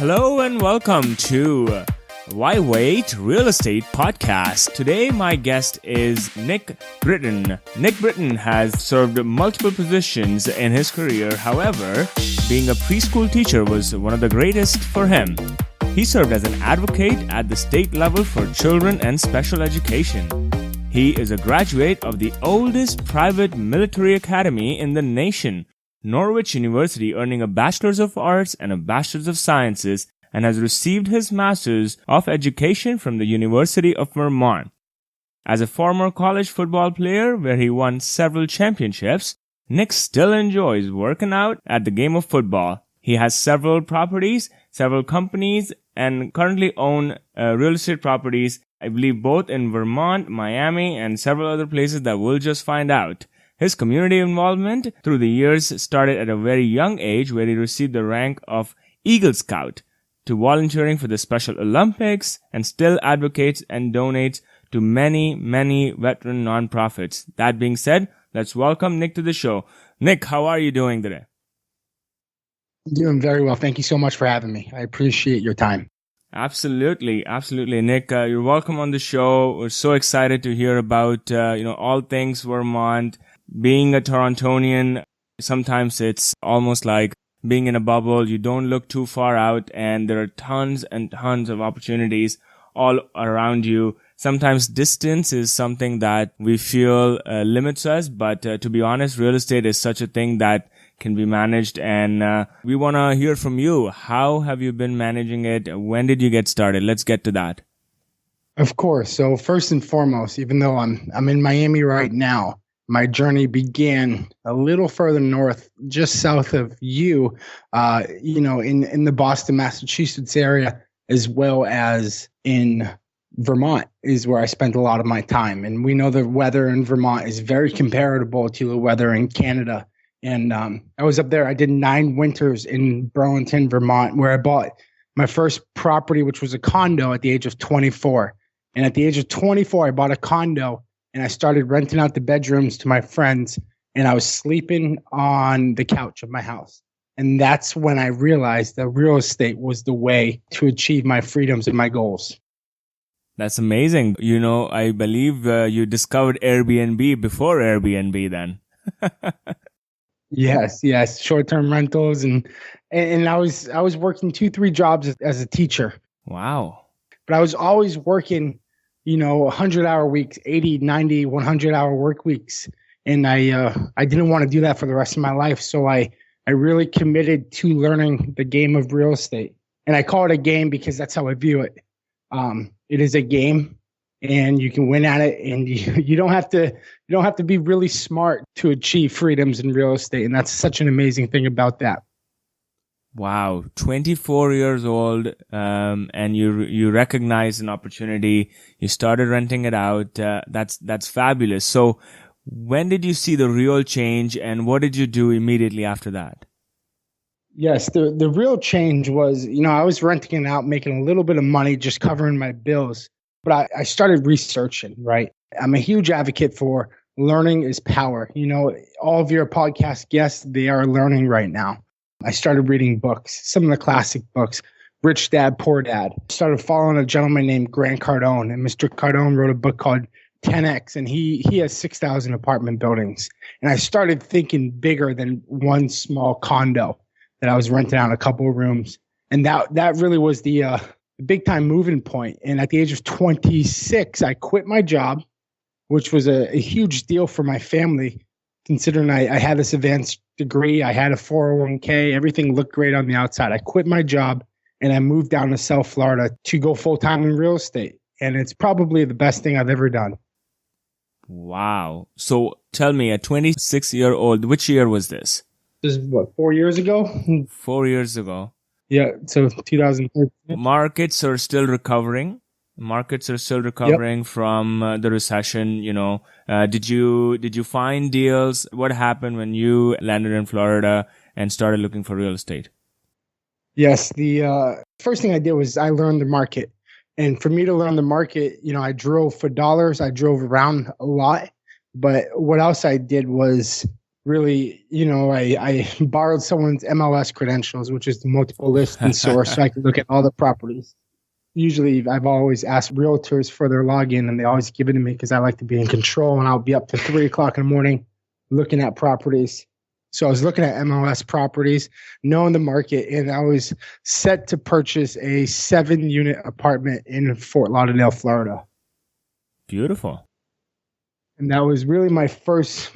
Hello and welcome to Why Wait Real Estate Podcast. Today my guest is Nick Britton. Nick Britton has served multiple positions in his career. However, being a preschool teacher was one of the greatest for him. He served as an advocate at the state level for children and special education. He is a graduate of the oldest private military academy in the nation, Norwich University, earning a Bachelor of Arts and a Bachelor of Sciences, and has received his Master's of Education from the University of Vermont. As a former college football player where he won several championships, Nick still enjoys working out at the game of football. He has several properties, several companies, and currently own real estate properties, I believe both in Vermont, Miami, and several other places that we'll just find out. His community involvement through the years started at a very young age where he received the rank of Eagle Scout, to volunteering for the Special Olympics, and still advocates and donates to many, many veteran nonprofits. That being said, let's welcome Nick to the show. Nick, how are you doing today? Doing very well. Thank you so much for having me. I appreciate your time. Absolutely. Nick, you're welcome on the show. We're so excited to hear about, all things Vermont. Being a Torontonian, sometimes it's almost like being in a bubble. You don't look too far out, and there are tons and tons of opportunities all around you. Sometimes distance is something that we feel limits us, but to be honest, real estate is such a thing that can be managed, and we want to hear from you. How have you been managing it? When did you get started? Let's get to that. Of course. So first and foremost, even though I'm in Miami right now, my journey began a little further north, just south of you, in the Boston, Massachusetts area, as well as in Vermont is where I spent a lot of my time. And we know the weather in Vermont is very comparable to the weather in Canada. And I was up there. I did 9 winters in Burlington, Vermont, where I bought my first property, which was a condo at the age of 24. And at the age of 24, I bought a condo. And I started renting out the bedrooms to my friends, and I was sleeping on the couch of my house. And that's when I realized that real estate was the way to achieve my freedoms and my goals. That's amazing. I believe you discovered Airbnb before Airbnb then. Yes. Short-term rentals. And I was working 2-3 jobs as a teacher. Wow. But I was always working 100-hour weeks, 80, 90, 100-hour work weeks. And I didn't want to do that for the rest of my life. So I really committed to learning the game of real estate. And I call it a game because that's how I view it. It is a game, and you can win at it, and you don't have to be really smart to achieve freedoms in real estate. And that's such an amazing thing about that. Wow, 24 years old, and you recognize an opportunity. You started renting it out. That's fabulous. So, when did you see the real change, and what did you do immediately after that? Yes, the real change was, I was renting it out, making a little bit of money, just covering my bills. But I started researching. Right, I'm a huge advocate for learning is power. All of your podcast guests, they are learning right now. I started reading books, some of the classic books, Rich Dad, Poor Dad. I started following a gentleman named Grant Cardone, and Mr. Cardone wrote a book called 10X, and he has 6,000 apartment buildings. And I started thinking bigger than one small condo that I was renting out a couple of rooms. And that really was the big time moving point. And at the age of 26, I quit my job, which was a huge deal for my family, considering I had this advanced degree, I had a 401k, everything looked great on the outside. I quit my job and I moved down to South Florida to go full-time in real estate. And it's probably the best thing I've ever done. Wow. So tell me, at 26-year-old, which year was this? This is 4 years ago? 4 years ago. Yeah, so 2013. Markets are still recovering. Yep. From the recession. Did you find deals? What happened when you landed in Florida and started looking for real estate? Yes, the first thing I did was I learned the market. And for me to learn the market, I drove for dollars. I drove around a lot. But what else I did was really, I borrowed someone's MLS credentials, which is the multiple listing source, so I could look at all the properties. Usually, I've always asked realtors for their login, and they always give it to me because I like to be in control, and I'll be up to 3 o'clock in the morning looking at properties. So I was looking at MLS properties, knowing the market, and I was set to purchase a 7-unit apartment in Fort Lauderdale, Florida. Beautiful. And that was really my first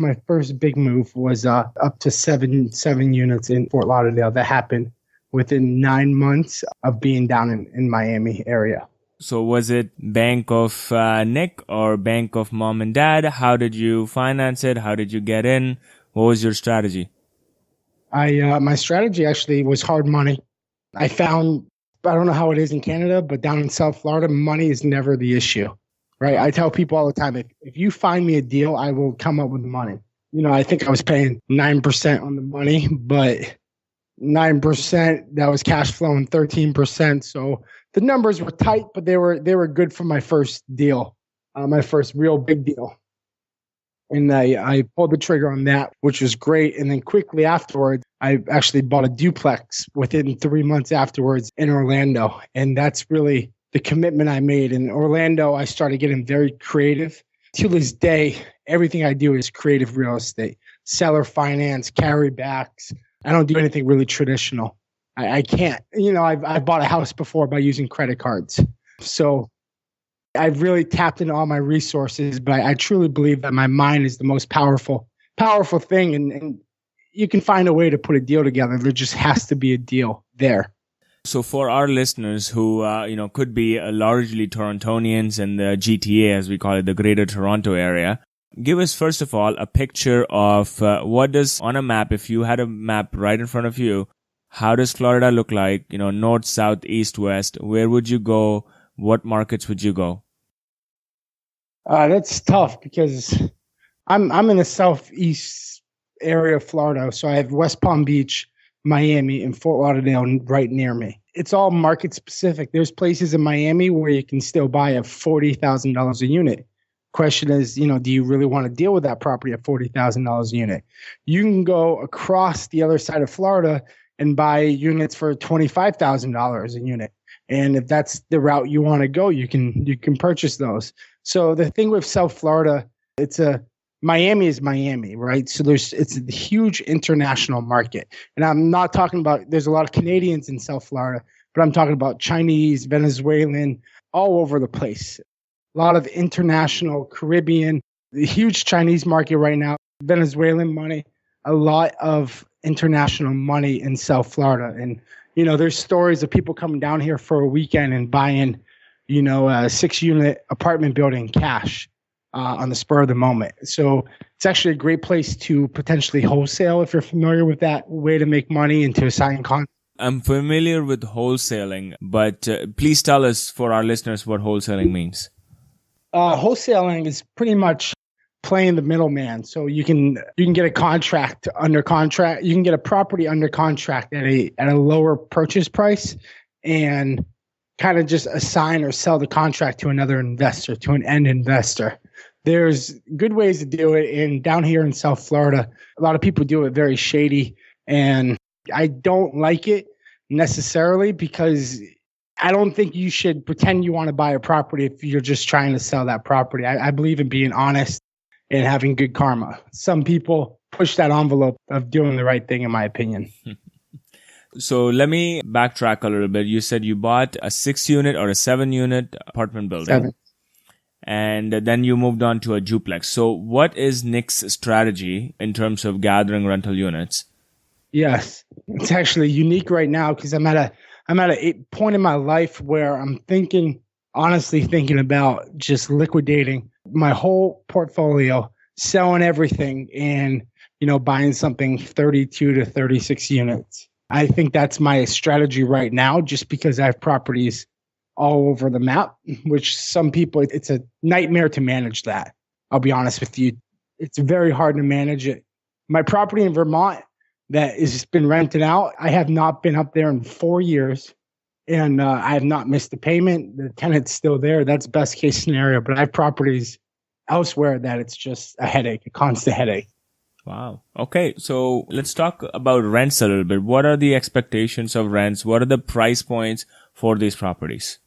big move was up to seven units in Fort Lauderdale. That happened within 9 months of being down in Miami area. So was it bank of Nick or bank of mom and dad? How did you finance it? How did you get in? What was your strategy? My strategy actually was hard money. I don't know how it is in Canada, but down in South Florida, money is never the issue. Right. I tell people all the time, if you find me a deal, I will come up with the money. I think I was paying 9% on the money, but 9%, that was cash flowing 13%. So the numbers were tight, but they were good for my first deal, my first real big deal. And I pulled the trigger on that, which was great. And then quickly afterwards, I actually bought a duplex within 3 months afterwards in Orlando. And that's really the commitment I made. In Orlando, I started getting very creative. To this day, everything I do is creative real estate, seller finance, carrybacks. I don't do anything really traditional. I can't. I've bought a house before by using credit cards. So I've really tapped into all my resources, but I truly believe that my mind is the most powerful thing. And you can find a way to put a deal together. There just has to be a deal there. So for our listeners who, could be largely Torontonians in the GTA, as we call it, the Greater Toronto area, give us, first of all, a picture of what does, on a map, if you had a map right in front of you, how does Florida look like? North, south, east, west. Where would you go? What markets would you go? That's tough because I'm in the southeast area of Florida. So I have West Palm Beach, Miami, and Fort Lauderdale right near me. It's all market specific. There's places in Miami where you can still buy at $40,000 a unit. Question is, do you really want to deal with that property at $40,000 a unit? You can go across the other side of Florida and buy units for $25,000 a unit. And if that's the route you want to go, you can purchase those. So the thing with South Florida, Miami is Miami, right? So it's a huge international market. And I'm not talking about, there's a lot of Canadians in South Florida, but I'm talking about Chinese, Venezuelan, all over the place. A lot of international, Caribbean, the huge Chinese market right now, Venezuelan money, a lot of international money in South Florida. And, there's stories of people coming down here for a weekend and buying, a 6-unit apartment building cash. On the spur of the moment. So it's actually a great place to potentially wholesale if you're familiar with that way to make money and to assign contracts. I'm familiar with wholesaling, but please tell us, for our listeners, what wholesaling means. Wholesaling is pretty much playing the middleman. So you can get a contract under contract. You can get a property under contract at a lower purchase price and kind of just assign or sell the contract to another investor, to an end investor. There's good ways to do it. And down here in South Florida, a lot of people do it very shady. And I don't like it necessarily because I don't think you should pretend you want to buy a property if you're just trying to sell that property. I believe in being honest and having good karma. Some people push that envelope of doing the right thing, in my opinion. So let me backtrack a little bit. You said you bought a 6-unit or a 7-unit apartment building. 7. And then you moved on to a duplex. So what is Nick's strategy in terms of gathering rental units? Yes, it's actually unique right now because I'm at a point in my life where I'm honestly thinking about just liquidating my whole portfolio, selling everything, and buying something 32 to 36 units. I think that's my strategy right now, just because I have properties all over the map, which some people, it's a nightmare to manage that. I'll be honest with you. It's very hard to manage it. My property in Vermont that has been rented out, I have not been up there in 4 years, and I have not missed a payment. The tenant's still there. That's best case scenario. But I have properties elsewhere that it's just a headache, a constant headache. Wow. Okay, so let's talk about rents a little bit. What are the expectations of rents? What are the price points for these properties?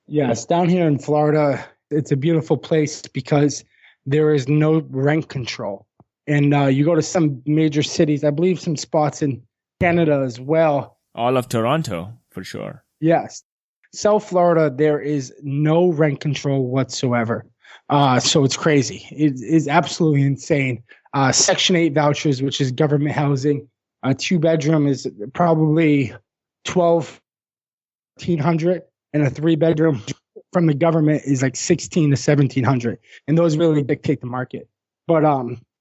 Yes, down here in Florida, it's a beautiful place because there is no rent control. And you go to some major cities, I believe some spots in Canada as well. All of Toronto, for sure. Yes. South Florida, there is no rent control whatsoever. So it's crazy. It is absolutely insane. Section 8 vouchers, which is government housing, a 2-bedroom is probably 1,200, and a 3-bedroom from the government is like 16 to 1,700. And those really dictate the market. But,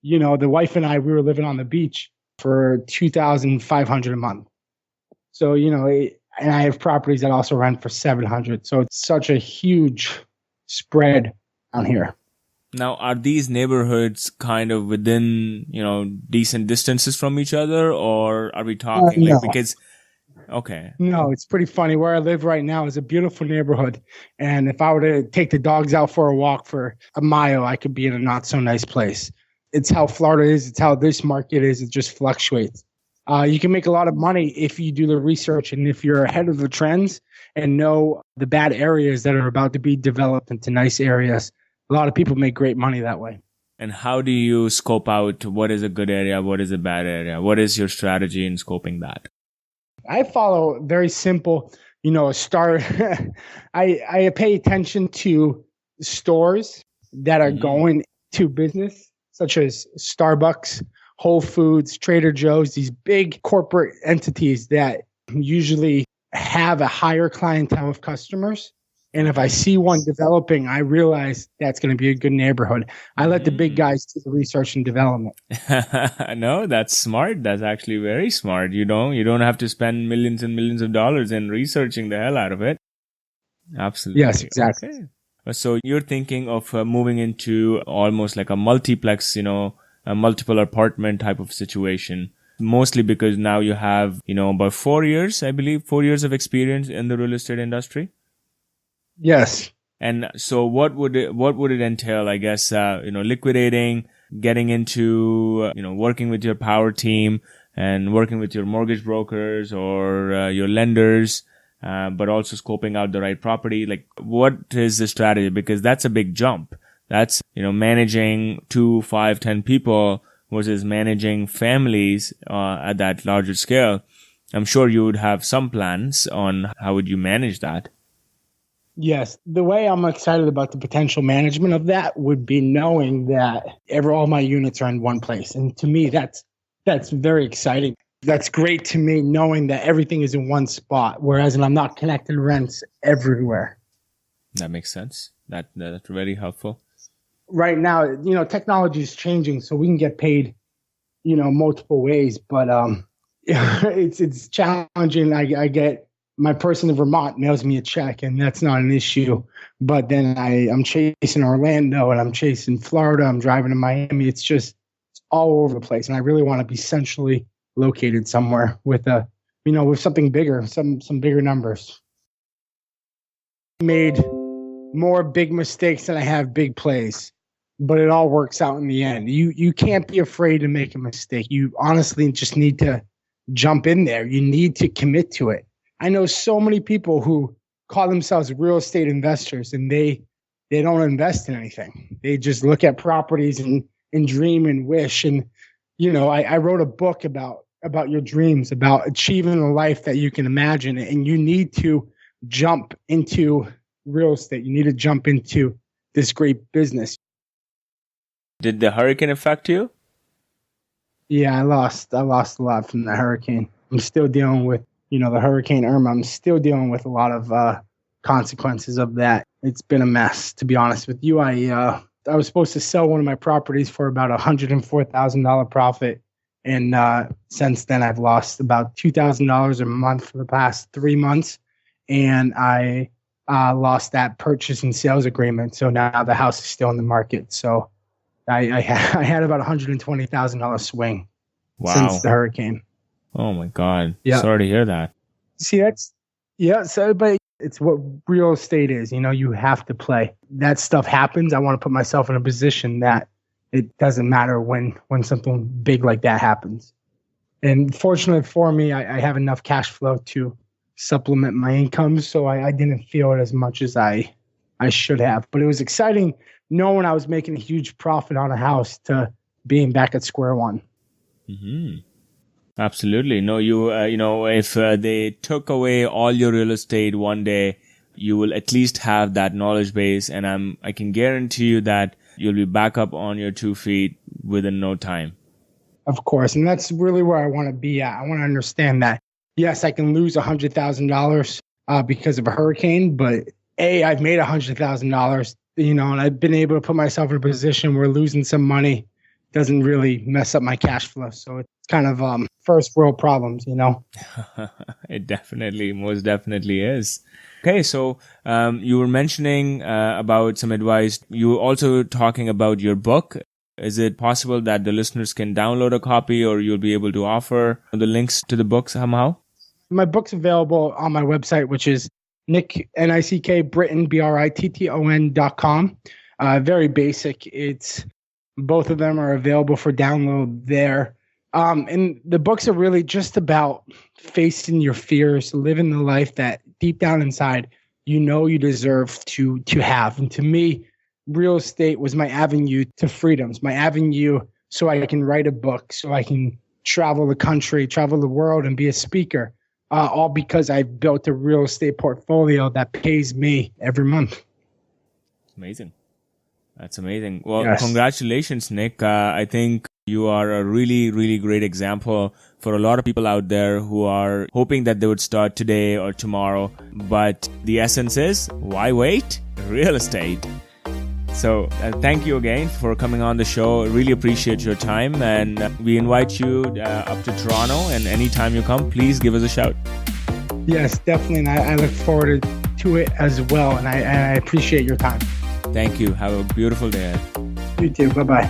the wife and I, we were living on the beach for 2,500 a month. So, and I have properties that also rent for 700. So it's such a huge spread down here. Now, are these neighborhoods kind of within, decent distances from each other, or are we talking No. Okay. No, it's pretty funny. Where I live right now is a beautiful neighborhood. And if I were to take the dogs out for a walk for a mile, I could be in a not so nice place. It's how Florida is. It's how this market is. It just fluctuates. You can make a lot of money if you do the research and if you're ahead of the trends and know the bad areas that are about to be developed into nice areas. A lot of people make great money that way. And how do you scope out what is a good area, what is a bad area? What is your strategy in scoping that? I follow very simple, I pay attention to stores that are going to business, such as Starbucks, Whole Foods, Trader Joe's, these big corporate entities that usually have a higher clientele of customers. And if I see one developing, I realize that's going to be a good neighborhood. I let the big guys do the research and development. No, that's smart. That's actually very smart. You don't have to spend millions and millions of dollars in researching the hell out of it. Absolutely. Yes, exactly. Okay. So you're thinking of moving into almost like a multiplex, a multiple apartment type of situation, mostly because now you have, about 4 years, I believe, 4 years of experience in the real estate industry. Yes. And so what would it entail? I guess, liquidating, getting into, working with your power team and working with your mortgage brokers or your lenders, but also scoping out the right property. Like, what is the strategy? Because that's a big jump. That's, managing 2, 5, 10 people versus managing families at that larger scale. I'm sure you would have some plans on how would you manage that. Yes. The way I'm excited about the potential management of that would be knowing that all my units are in one place. And to me, that's very exciting. That's great to me, knowing that everything is in one spot, whereas I'm not connecting rents everywhere. That makes sense. That's very helpful. Right now, technology is changing, so we can get paid, multiple ways. But it's challenging. I get my person in Vermont mails me a check, and that's not an issue. But then I'm chasing Orlando, and I'm chasing Florida. I'm driving to Miami. It's all over the place, and I really want to be centrally located somewhere with with something bigger, some bigger numbers. I made more big mistakes than I have big plays, but it all works out in the end. You can't be afraid to make a mistake. You honestly just need to jump in there. You need to commit to it. I know so many people who call themselves real estate investors, and they don't invest in anything. They just look at properties and dream and wish. And, I wrote a book about your dreams, about achieving a life that you can imagine. And you need to jump into real estate. You need to jump into this great business. Did the hurricane affect you? Yeah, I lost a lot from the hurricane. I'm still dealing with the Hurricane Irma. I'm still dealing with a lot of consequences of that. It's been a mess, to be honest with you. I was supposed to sell one of my properties for about $104,000 profit. And since then, I've lost about $2,000 a month for the past 3 months. And I lost that purchase and sales agreement. So now the house is still in the market. So I had about $120,000 swing since the hurricane. Oh my God. Yeah. Sorry to hear that. See, but it's what real estate is. You have to play. That stuff happens. I want to put myself in a position that, it doesn't matter when something big like that happens. And fortunately for me, I have enough cash flow to supplement my income, so I didn't feel it as much as I should have. But it was exciting knowing I was making a huge profit on a house to being back at square one. Mm-hmm. Absolutely. No, if they took away all your real estate one day, you will at least have that knowledge base, and I can guarantee you that you'll be back up on your 2 feet within no time. Of course, and that's really where I want to be at. I want to understand that, yes, I can lose $100,000 because of a hurricane, but I've made $100,000, and I've been able to put myself in a position where losing some money doesn't really mess up my cash flow. So it's kind of first world problems, It most definitely is. Okay, so you were mentioning about some advice. You were also talking about your book. Is it possible that the listeners can download a copy, or you'll be able to offer the links to the book somehow? My book's available on my website, which is Britton, Britton.com. Very basic. Both of them are available for download there. And the books are really just about facing your fears, living the life that deep down inside you deserve to have. And to me, real estate was my avenue to freedoms, my avenue so I can write a book, so I can travel the country, travel the world, and be a speaker, all because I've built a real estate portfolio that pays me every month. Amazing. That's amazing. Well, yes. Congratulations, Nick. I think you are a really, really great example for a lot of people out there who are hoping that they would start today or tomorrow. But the essence is, why wait? Real estate. So thank you again for coming on the show. Really appreciate your time. And we invite you up to Toronto. And anytime you come, please give us a shout. Yes, definitely. And I look forward to it as well. And I appreciate your time. Thank you. Have a beautiful day. You too. Bye-bye.